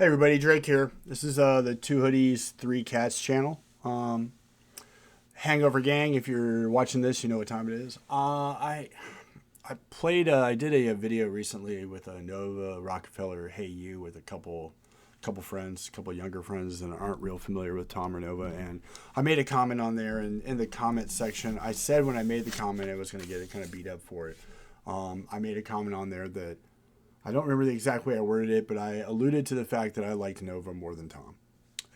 Hey everybody, Drake here. This is the Two Hoodies, Three Cats channel. Hangover Gang, if you're watching this, you know what time it is. I did a video recently with a Nova, Rockefeller, Hey You with a couple friends, a couple younger friends that aren't real familiar with Tom or Nova, and I made a comment on there, and in the comment section, I said when I made the comment I was going to get kind of beat up for it. I made a comment on there that I don't remember the exact way I worded it, but I alluded to the fact that I liked Nova more than Tom.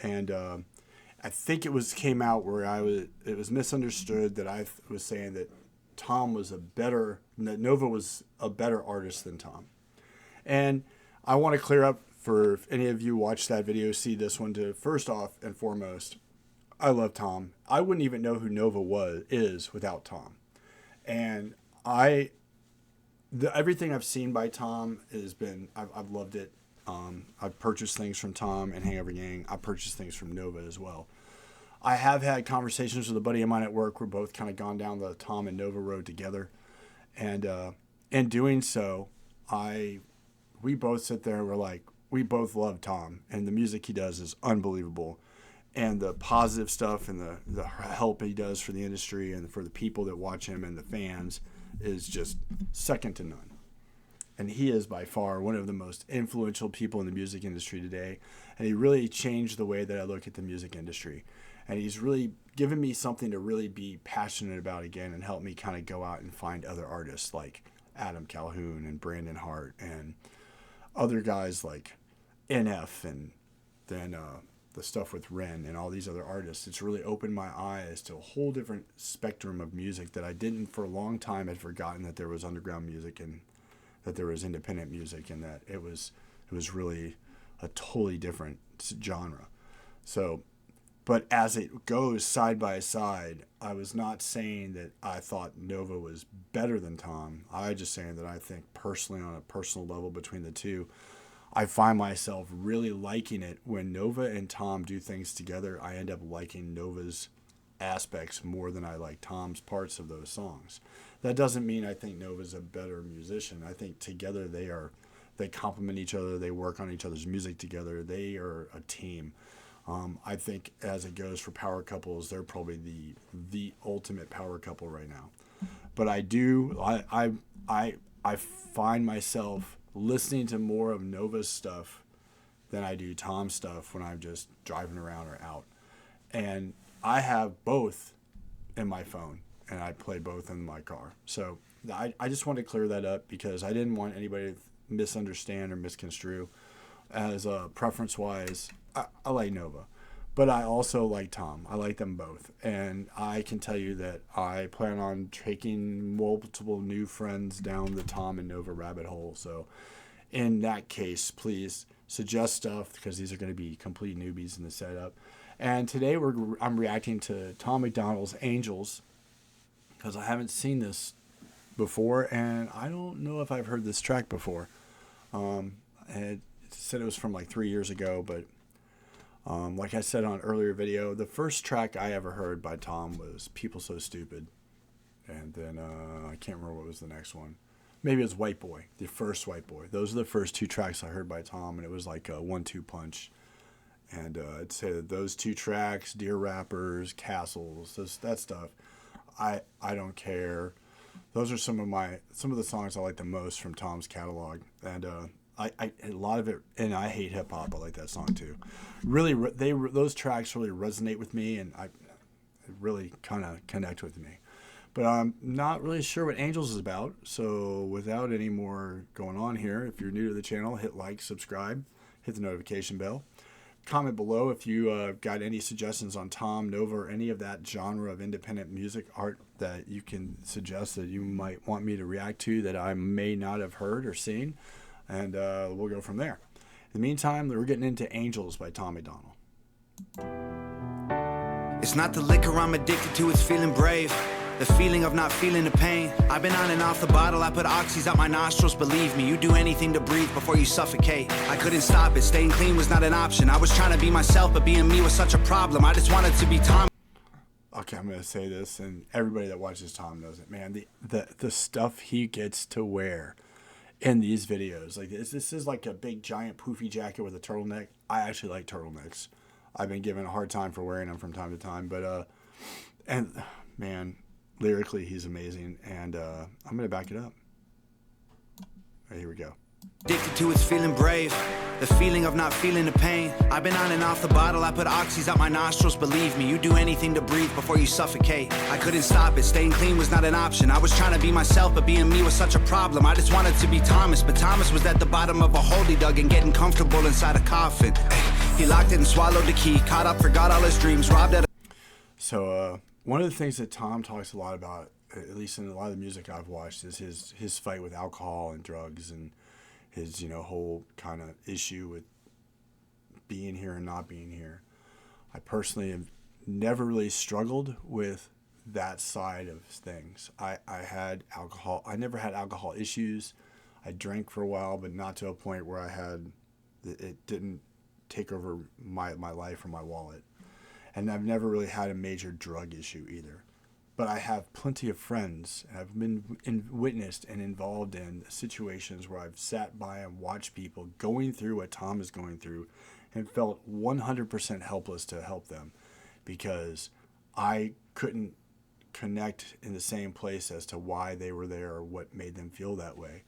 And I think it came out where it was misunderstood that I was saying that that Nova was a better artist than Tom. And I want to clear up for if any of you watch that video, see this one, to first off and foremost, I love Tom. I wouldn't even know who Nova is without Tom. And everything I've seen by Tom I've loved it. I've purchased things from Tom and Hangover Gang. I've purchased things from Nova as well. I have had conversations with a buddy of mine at work. We're both kind of gone down the Tom and Nova road together. And in doing so, we both sit there and we're like, we both love Tom. And the music he does is unbelievable. And the positive stuff and the help he does for the industry and for the people that watch him and the fans is just second to none. And he is by far one of the most influential people in the music industry today. And he really changed the way that I look at the music industry. And he's really given me something to really be passionate about again and help me kind of go out and find other artists like Adam Calhoun and Brandon Hart and other guys like NF and then the stuff with Ren and all these other artists. It's really opened my eyes to a whole different spectrum of music that I didn't for a long time had forgotten that there was underground music and that there was independent music and that it was really a totally different genre. So, but as it goes side by side, I was not saying that I thought Nova was better than Tom. I was just saying that I think personally on a personal level between the two, I find myself really liking it when Nova and Tom do things together. I end up liking Nova's aspects more than I like Tom's parts of those songs. That doesn't mean I think Nova's a better musician. I think together they complement each other. They work on each other's music together. They are a team. I think as it goes for power couples, they're probably the ultimate power couple right now. But I find myself listening to more of Nova's stuff than I do Tom's stuff when I'm just driving around or out. And I have both in my phone, and I play both in my car. So I just want to clear that up because I didn't want anybody to misunderstand or misconstrue. As preference-wise, I like Nova. But I also like Tom. I like them both. And I can tell you that I plan on taking multiple new friends down the Tom and Nova rabbit hole. So in that case, please suggest stuff because these are going to be complete newbies in the setup. And today I'm reacting to Tom MacDonald's Angels because I haven't seen this before. And I don't know if I've heard this track before. It said it was from like 3 years ago, but like I said on an earlier video, the first track I ever heard by Tom was People So Stupid. And then I can't remember what was the next one. Maybe it was White Boy, the first White Boy. Those are the first two tracks I heard by Tom, and it was like a 1-2 punch. And I'd say that those two tracks, Dear Rappers, Castles, that stuff, I don't care. Those are some of the songs I like the most from Tom's catalog. And a lot of it, and I hate hip hop. I like that song too. Really, those tracks really resonate with me, and I really kind of connect with me. But I'm not really sure what Angels is about. So without any more going on here, if you're new to the channel, hit like, subscribe, hit the notification bell. Comment below if you got any suggestions on Tom, Nova, or any of that genre of independent music art that you can suggest that you might want me to react to that I may not have heard or seen. And we'll go from there. In the meantime, we're getting into Angels by Tom MacDonald. It's not the liquor I'm addicted to, it's feeling brave. The feeling of not feeling the pain. I've been on and off the bottle, I put oxys out my nostrils. Believe me, you do anything to breathe before you suffocate. I couldn't stop it, staying clean was not an option. I was trying to be myself, but being me was such a problem. I just wanted to be Tom. Okay, I'm going to say this, and everybody that watches Tom knows it. Man, the stuff he gets to wear in these videos. Like this is like a big giant poofy jacket with a turtleneck. I actually like turtlenecks. I've been given a hard time for wearing them from time to time, but and man, lyrically he's amazing, and I'm gonna back it up. Right, here we go. Addicted to it's feeling brave, the feeling of not feeling the pain. I've been on and off the bottle, I put oxys out my nostrils. Believe me, you do anything to breathe before you suffocate. I couldn't stop it, staying clean was not an option. I was trying to be myself, but being me was such a problem. I just wanted to be Thomas, but Thomas was at the bottom of a hole he dug and getting comfortable inside a coffin. He locked it and swallowed the key, caught up, forgot all his dreams, robbed at. So one of the things that Tom talks a lot about, at least in a lot of the music I've watched, is his fight with alcohol and drugs, and his whole kind of issue with being here and not being here. I personally have never really struggled with that side of things. I had alcohol. I never had alcohol issues. I drank for a while, but not to a point where it didn't take over my life or my wallet. And I've never really had a major drug issue either. But I have plenty of friends, and I've been witnessed and involved in situations where I've sat by and watched people going through what Tom is going through and felt 100% helpless to help them because I couldn't connect in the same place as to why they were there or what made them feel that way.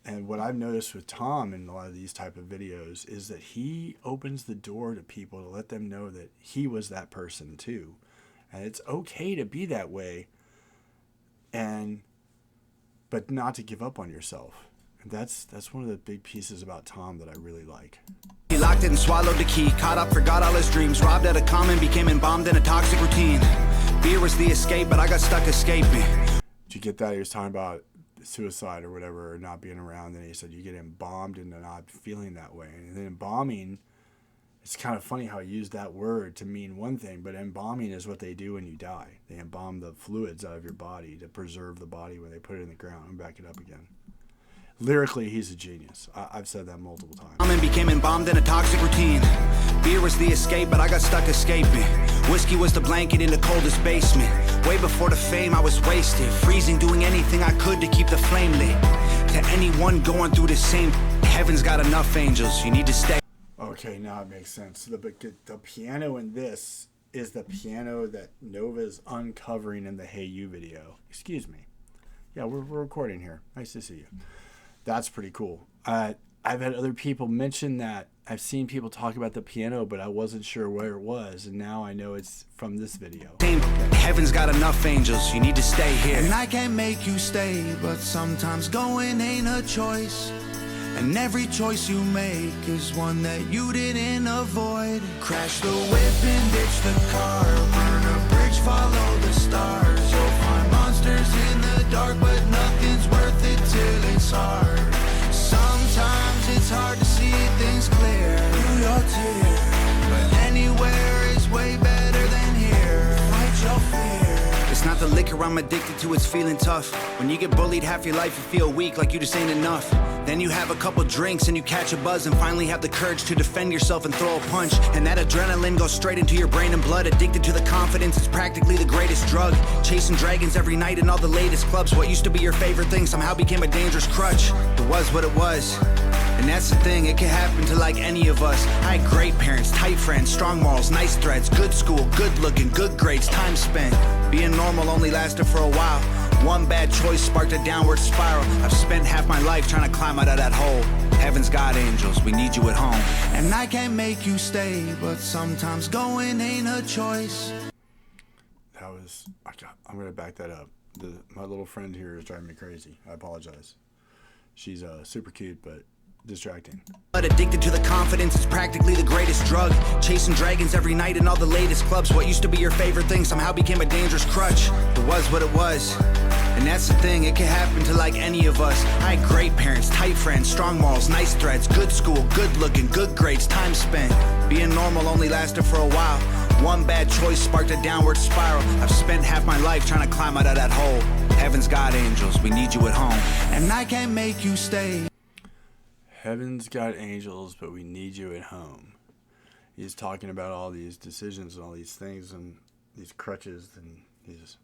And what I've noticed with Tom in a lot of these type of videos is that he opens the door to people to let them know that he was that person too. And it's okay to be that way, but not to give up on yourself. And that's one of the big pieces about Tom that I really like. He locked it and swallowed the key, caught up, forgot all his dreams, robbed at a common, became embalmed in a toxic routine. Beer was the escape, but I got stuck escaping. Did you get that? He was talking about suicide or whatever, or not being around. Then he said you get embalmed into not feeling that way. And then embalming, it's kind of funny how he used that word to mean one thing, but embalming is what they do when you die. They embalm the fluids out of your body to preserve the body when they put it in the ground. And back it up again. Lyrically, he's a genius. I've said that multiple times. And became embalmed in a toxic routine. Beer was the escape, but I got stuck escaping. Whiskey was the blanket in the coldest basement. Way before the fame, I was wasted, freezing, doing anything I could to keep the flame lit. To anyone going through the same, heaven's got enough angels. You need to stay. Okay, now it makes sense. The piano in this is the piano that Nova's uncovering in the Hey You video. Excuse me. Yeah, we're recording here. Nice to see you. That's pretty cool. I've had other people mention that. I've seen people talk about the piano, but I wasn't sure where it was, and now I know it's from this video. Heaven's got enough angels. You need to stay here. And I can't make you stay, but sometimes going ain't a choice. And every choice you make is one that you didn't avoid. Crash the whip and ditch the car, burn a bridge, follow the stars. You'll find monsters in the dark, but nothing's worth it till it's hard. Sometimes it's hard to see things clear through your tears, but anywhere is way better than here. Fight your fear. It's not the liquor I'm addicted to, it's feeling tough. When you get bullied half your life, you feel weak, like you just ain't enough. Then you have a couple drinks and you catch a buzz and finally have the courage to defend yourself and throw a punch. And that adrenaline goes straight into your brain and blood. Addicted to the confidence, it's practically the greatest drug. Chasing dragons every night in all the latest clubs. What used to be your favorite thing somehow became a dangerous crutch. It was what it was. And that's the thing, it can happen to like any of us. I had great parents, tight friends, strong morals, nice threads, good school, good looking, good grades, time spent. Being normal only lasted for a while. One bad choice sparked a downward spiral. I've spent half my life trying to climb out of that hole. Heaven's got angels, we need you at home. And I can't make you stay, but sometimes going ain't a choice. I'm going to back that up. My little friend here is driving me crazy. I apologize. She's super cute, but distracting. But addicted to the confidence, it's practically the greatest drug. Chasing dragons every night in all the latest clubs. What used to be your favorite thing somehow became a dangerous crutch. It was what it was. And that's the thing, it can happen to like any of us. I had great parents, tight friends, strong morals, nice threads, good school, good looking, good grades, time spent. Being normal only lasted for a while. One bad choice sparked a downward spiral. I've spent half my life trying to climb out of that hole. Heaven's got angels, we need you at home. And I can't make you stay. Heaven's got angels, but we need you at home. He's talking about all these decisions and all these things and these crutches and these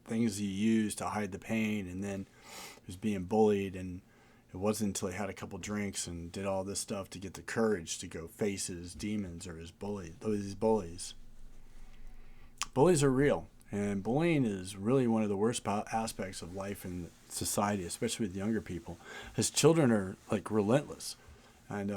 things he used to hide the pain, and then he was being bullied, and It wasn't until he had a couple drinks and did all this stuff to get the courage to go face his demons or these bullies. Bullies are real, and bullying is really one of the worst aspects of life in society, especially with younger people, as children are like relentless, and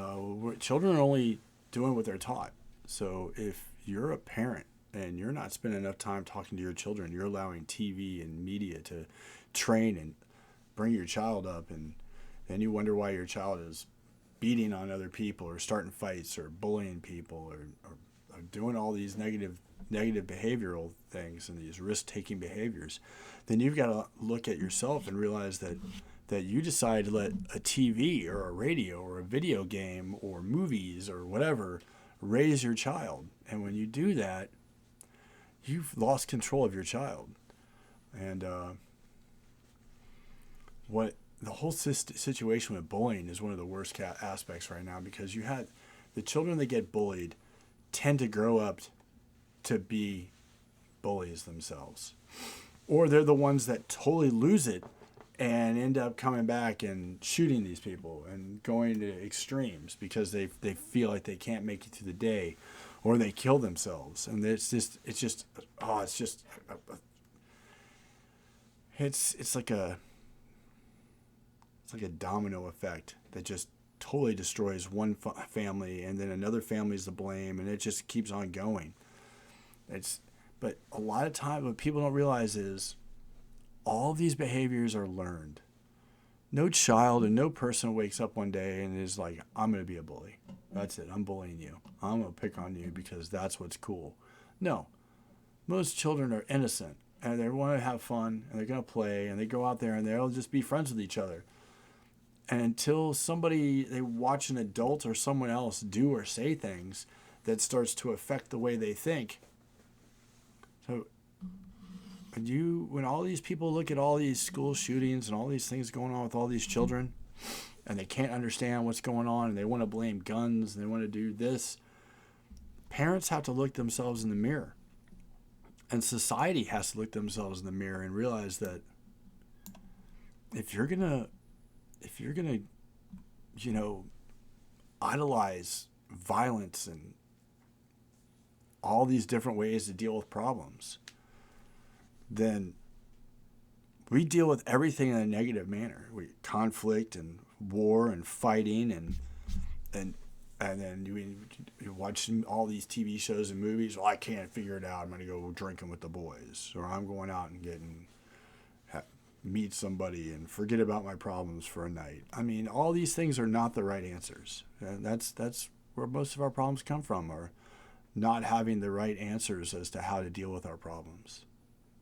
children are only doing what they're taught. So if you're a parent and you're not spending enough time talking to your children, you're allowing TV and media to train and bring your child up, and then you wonder why your child is beating on other people or starting fights or bullying people or doing all these negative behavioral things and these risk-taking behaviors. Then you've got to look at yourself and realize that you decide to let a TV or a radio or a video game or movies or whatever raise your child. And when you do that, you've lost control of your child. And what the whole situation with bullying is one of the worst aspects right now, because you had the children that get bullied tend to grow up to be bullies themselves, or they're the ones that totally lose it and end up coming back and shooting these people and going to extremes because they feel like they can't make it through the day, or they kill themselves. And it's like a domino effect that just totally destroys one family, and then another family's to blame, and it just keeps on going. But a lot of time what people don't realize is all of these behaviors are learned. No child and no person wakes up one day and is like, I'm going to be a bully. That's it. I'm bullying you. I'm going to pick on you because that's what's cool. No. Most children are innocent, and they want to have fun, and they're going to play, and they go out there and they'll just be friends with each other. And until they watch an adult or someone else do or say things that starts to affect the way they think. So when all these people look at all these school shootings and all these things going on with all these children, and they can't understand what's going on, and they want to blame guns, and they want to do this, parents have to look themselves in the mirror. And society has to look themselves in the mirror and realize that if you're gonna idolize violence and all these different ways to deal with problems, then we deal with everything in a negative manner. Conflict and war and fighting and then you watch all these TV shows and movies. Well, I can't figure it out. I'm going to go drinking with the boys, or I'm going out and meet somebody and forget about my problems for a night. I mean, all these things are not the right answers. And that's where most of our problems come from, are not having the right answers as to how to deal with our problems.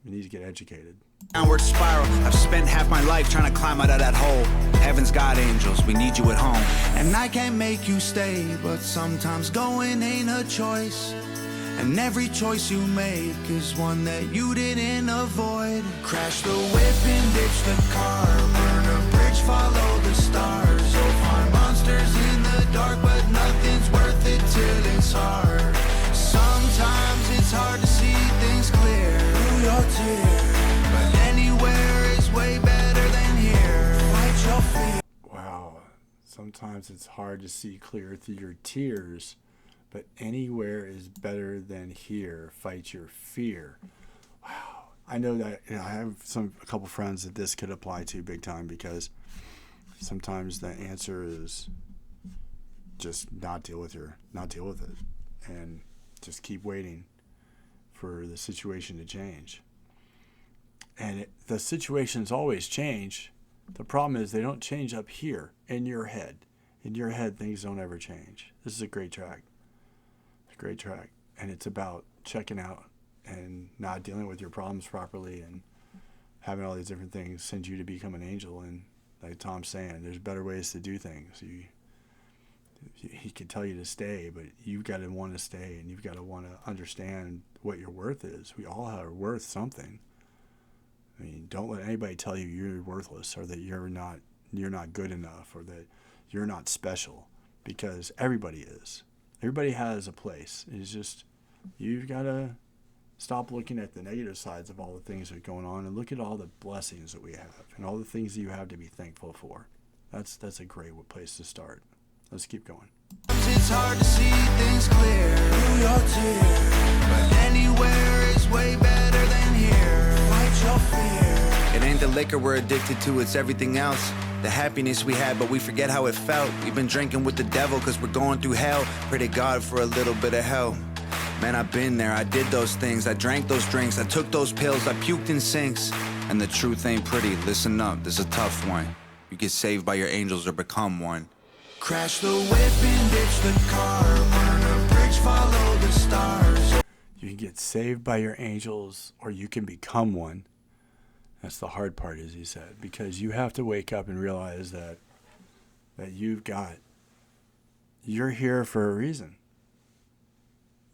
We need to get educated. Downward spiral. I've spent half my life trying to climb out of that hole. Heaven's got angels, we need you at home. And I can't make you stay, but sometimes going ain't a choice. And every choice you make is one that you didn't avoid. Crash the whip and ditch the car, burn a bridge, follow the stars. You'll find monsters in the dark, but nothing's worth it till it's hard. Sometimes it's hard to see things clear through your tears, but anywhere is way better than here. Fight your fear. Wow. Sometimes it's hard to see clear through your tears, but anywhere is better than here. Fight your fear. Wow. I know that I have a couple friends that this could apply to big time, because sometimes the answer is just not deal with it, and just keep waiting for the situation to change. And the situations always change. The problem is they don't change up here in your head. In your head, things don't ever change. This is a great track. It's a great track. And it's about checking out and not dealing with your problems properly and having all these different things send you to become an angel. And like Tom's saying, there's better ways to do things. He can tell you to stay, but you've got to want to stay, and you've got to want to understand what your worth is. We all are worth something. I mean, don't let anybody tell you you're worthless, or that you're not good enough, or that you're not special, because everybody is. Everybody has a place. It's just, you've got to stop looking at the negative sides of all the things that are going on and look at all the blessings that we have and all the things that you have to be thankful for. That's a great place to start. Let's keep going. It's hard to see things clear through your tears, but anywhere is way better than here. Fight your fear. It ain't the liquor we're addicted to, it's everything else. The happiness we had, but we forget how it felt. We've been drinking with the devil cause we're going through hell. Pray to God for a little bit of help. Man, I've been there, I did those things, I drank those drinks, I took those pills, I puked in sinks. And the truth ain't pretty, listen up, this is a tough one. You get saved by your angels or become one. Crash the whip and ditch the car, burn a bridge, follow the stars. You can get saved by your angels or you can become one. That's the hard part, as he said, because you have to wake up and realize that you're here for a reason.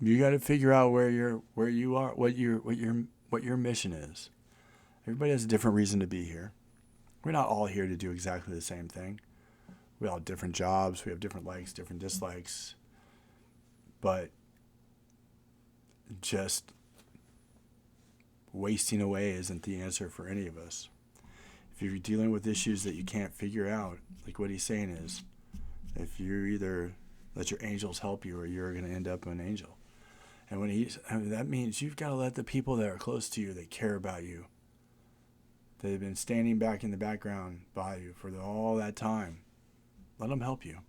You got to figure out where you are, what your mission is. Everybody has a different reason to be here. We're not all here to do exactly the same thing. We all have different jobs. We have different likes, different dislikes. But just wasting away isn't the answer for any of us. If you're dealing with issues that you can't figure out, like what he's saying is, if you either let your angels help you or you're going to end up an angel. And that means you've got to let the people that are close to you, that care about you, that have been standing back in the background by you for all that time, let them help you.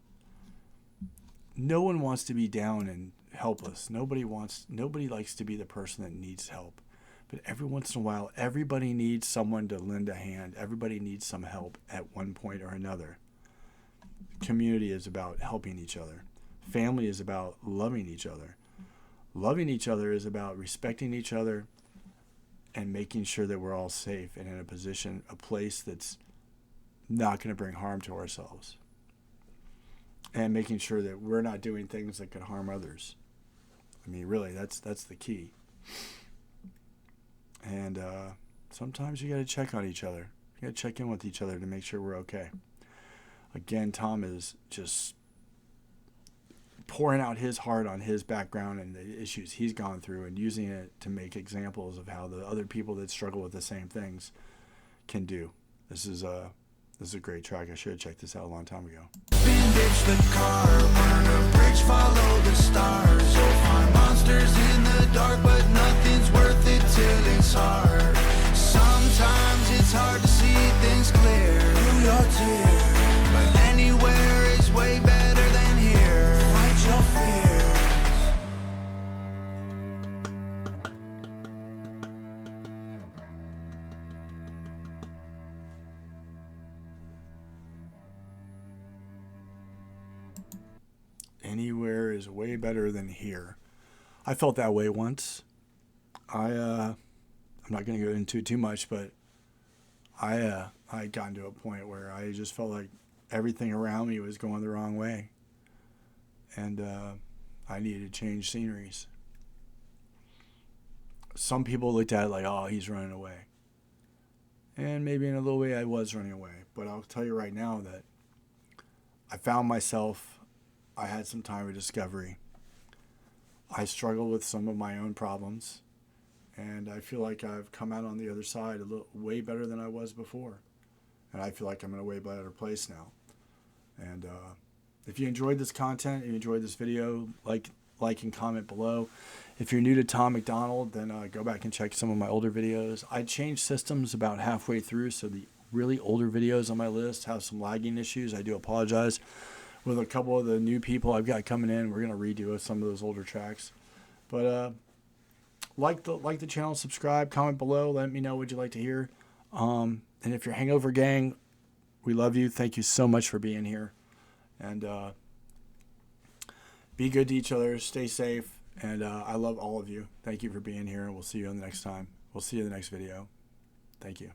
No one wants to be down and helpless. Nobody likes to be the person that needs help. But every once in a while, everybody needs someone to lend a hand. Everybody needs some help at one point or another. Community is about helping each other. Family is about loving each other. Loving each other is about respecting each other and making sure that we're all safe and in a place that's not going to bring harm to ourselves. And making sure that we're not doing things that could harm others. I mean, really, that's the key. And sometimes you got to check on each other. You got to check in with each other to make sure we're okay. Again, Tom is just pouring out his heart on his background and the issues he's gone through and using it to make examples of how the other people that struggle with the same things can do. This is a great track. I should have checked this out a long time ago. Ditch the car, burn a bridge, follow the stars. You'll find monsters in the dark, but nothing's worth it till it's hard. Sometimes it's hard to see things clear through your tears, but anywhere is way better than here. Fight your fears. Anywhere is way better than here. I felt that way once. I'm not going to go into it too much, but I had gotten to a point where I just felt like everything around me was going the wrong way. And I needed to change sceneries. Some people looked at it like, oh, he's running away. And maybe in a little way I was running away. But I'll tell you right now that I found myself, I had some time of discovery. I struggled with some of my own problems. And I feel like I've come out on the other side way better than I was before. And I feel like I'm in a way better place now. And if you enjoyed this content, if you enjoyed this video, like and comment below. If you're new to Tom MacDonald, then go back and check some of my older videos. I changed systems about halfway through, so the really older videos on my list have some lagging issues. I do apologize. With a couple of the new people I've got coming in, we're going to redo some of those older tracks. But like the channel, subscribe, comment below, let me know what you'd like to hear. And if you're Hangover Gang, we love you. Thank you so much for being here. And be good to each other. Stay safe. And I love all of you. Thank you for being here. And we'll see you on the next time. We'll see you in the next video. Thank you.